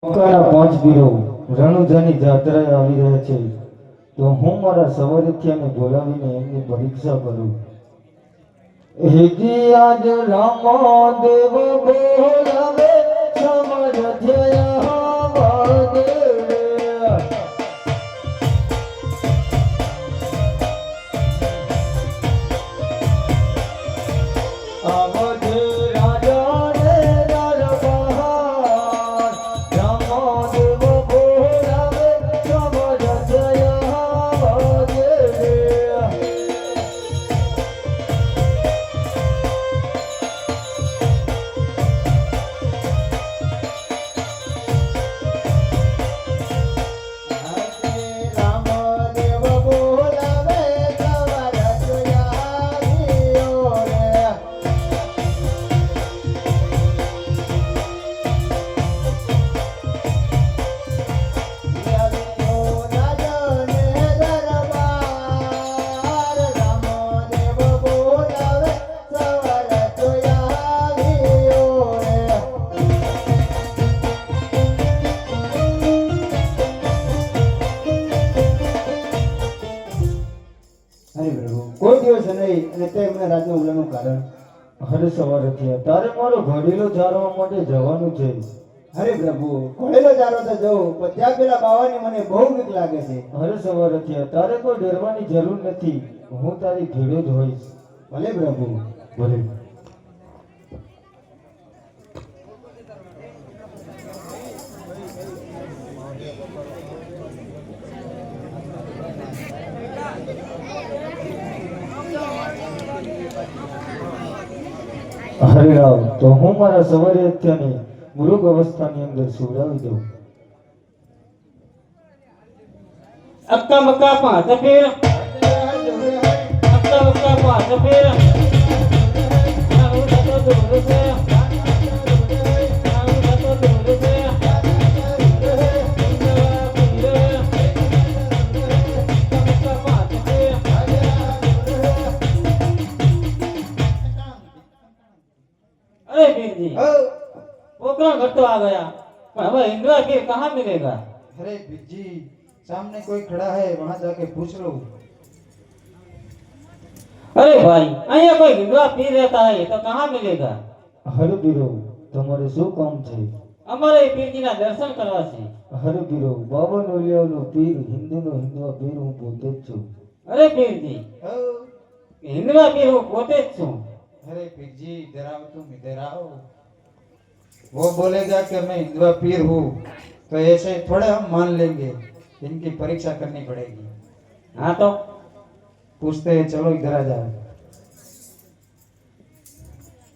મકાના પાંચ વીરો રણુજાની જાત્રાએ આવી રહ્યા છે, તો હું મારા સવરથિયાને બોલાવીને એમની પરીક્ષા કરું. હેજી આજ રામદેવ બોલાવે સમરથિયા વાગે. કોઈ દિવસ નહીં અને તે મને રાતનું ઉલાનું કારણ. હરે સવારથિયા, તારે મારો ઘડીલો ચારવા માટે જવાનું છે. હરે પ્રભુ, ઘોડેલો ચારો તો જવું, પણ ત્યાં પેલા બાવાની મને બહુ બીક લાગે છે. હરે સવારથિયા, તારે કોઈ ડરવાની જરૂર નથી, હું તારી ભેળો જ હોઈશ. ભલે પ્રભુ. ભલે. હરે રામ, તો હું મારા સવરથિયાને મૃગ અવસ્થાની અંદર સુવડાવી દઉં. અક્કા મક્કા પાંચ ફેર, અક્કા મક્કા પાંચ ફેર, આવું થતો દૂર છે, આવું થતો દૂર છે, અક્કા પાંચ ફેર. अरे वीर जी, पोखरण घर तो आ गया, पर अब इंदिरा के कहाँ मिलेगा? अरे बिजी, सामने कोई खड़ा है, वहां जाके पूछ लो. अरे भाई, અહીંયા કોઈ इंदिरा पी रहता है तो कहाँ मिलेगा? હરે પીરો, તમારે શું કામ છે? અમારે પીરજીના દર્શન કરવા છે. હરે પીરો, બાબા નોલિયાનો પીર, હિન્દુનો હિન્દુआ પીર હું પોતે જ છું. અરે પીરજી, હિન્દુआ પીર હું પોતે જ છું. अरे पिजी, इधर आओ, तुम इधर आओ. वो बोलेगा कि मैं हिंदुआ पीर हूँ, तो ऐसे थोड़े हम मान लेंगे. इनकी परीक्षा करनी पड़ेगी. हाँ तो पूछते हैं, चलो इधर आ जाओ.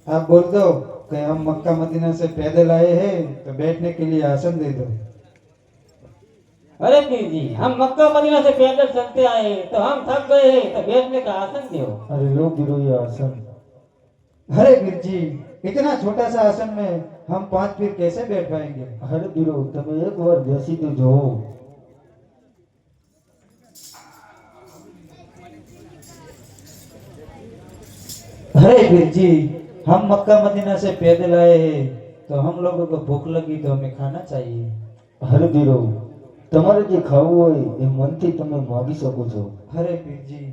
आप बोल दो कि हम मक्का मदीना से पैदल आए हैं, तो बैठने के लिए आसन दे दो. अरे पीरजी, हम मक्का मदीना से पैदल चलते आए तो हम थक गए हैं, तो बैठने का आसन दो. अरे लो पीरो ये आसन. अरे पीर जी, इतना छोटा सा आसन में हम 5 पीर कैसे बैठ पाएंगे? हरे पीरो, તમે એકવાર બેસી તો જોવો. अरे पीर जी, हम मक्का मदीना से पैदल आए हैं, तो हम लोगों को भूख लगी तो हमें खाना चाहिए. હરે પીરો, તમારે જે ખાવું હોય એ મનથી તમે માગી શકો છો. अरे पीर जी,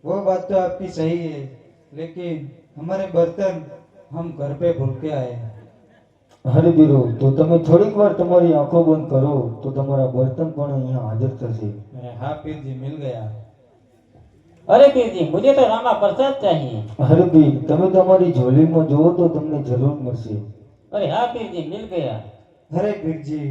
वो बात तो आपकी सही है, लेकिन हमारे बर्तन हम घर पे भूल के आए हैं. હરે પીરો, તો તમે થોડીક વાર તમારી આંખો બંધ કરો તો તમારા બર્તન પણ અહીંયા હાજર થશે. हाँ पीर जी, मिल गया. अरे पीरजी, मुझे तो रामा प्रसाद चाहिए. હરે પીર, તમે તમારી ઝોલીમાં જુઓ તો તમને જરૂર મળશે. अरे हाँ पीरजी, मिल गया. अरे पीर जी,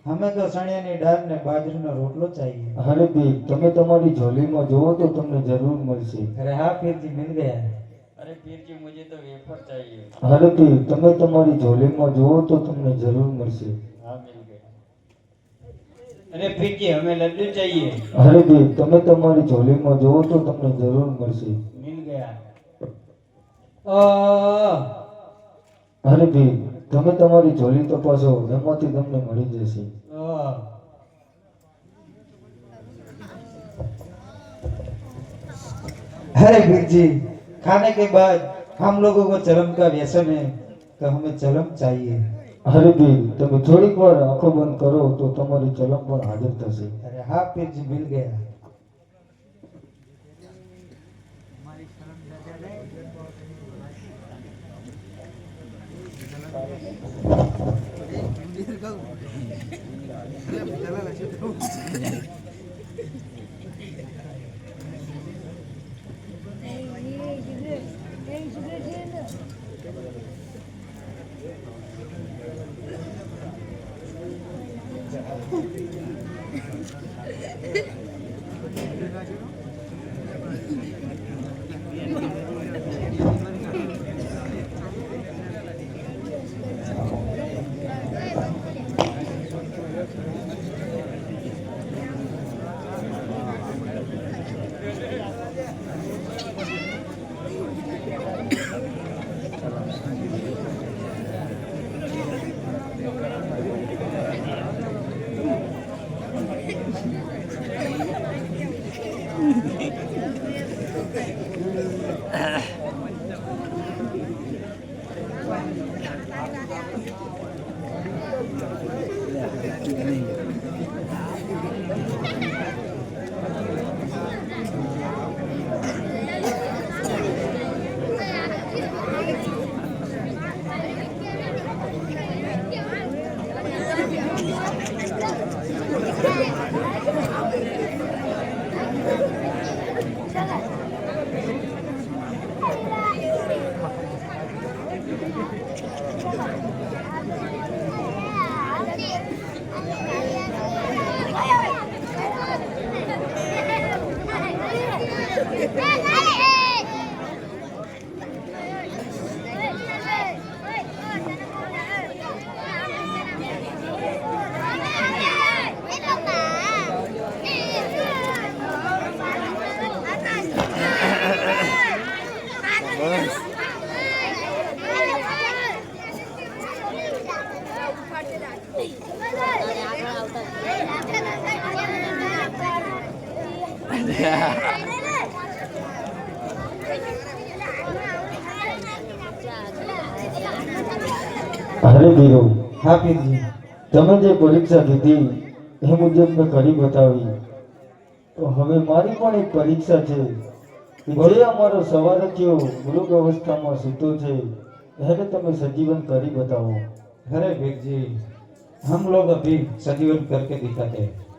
हमें तो सणियानी दाल ने बाजरीनो रोटलो चाहिए. હરે પીર, તમે તમારી ઝોલીમાં જુઓ તો તમને જરૂર મળશે. अरे हाँ पीर जी, मिल गया. अरे पीरजी, मुझे तो वेफर चाहिए. હરે પીર, તમે તમારી ઝોલીમાં જુઓ તો તમને જરૂર મળશે. हाँ, मिल गया. अरे पीरजी, हमें लड्डू चाहिए. હરે પીર, તમે તમારી ઝોલીમાં જુઓ તો તમને જરૂર મળશે. मिल गया. હરે પીર, તમે તમારી ઝોલી તપાસો, એમાંથી તમને મળી જશે. अरे पीर जी, खाने के बाद हम लोगों को चलम का व्यसन है, तो हमें चलम चाहिए. હરિભીર, તમે થોડીક વાર આંખો બંધ કરો તો તમારી ચલમ પણ હાજર થશે. अरे हाँ पीर जी मिल गया. હરિભીરો, हाँ पीर जी. તમે જે પરીક્ષા કીધી એ મુજબ મેં કરી બતાવી. તો હવે મારી પણ એક પરીક્ષા છે કે જે અમારો સવારથીઓ મૃગ અવસ્થામાં સૂતો છે એને તમે સજીવન કરી બતાવો. अरे पीर जी हम लोग अभी सजीवन करके दिखाते हैं.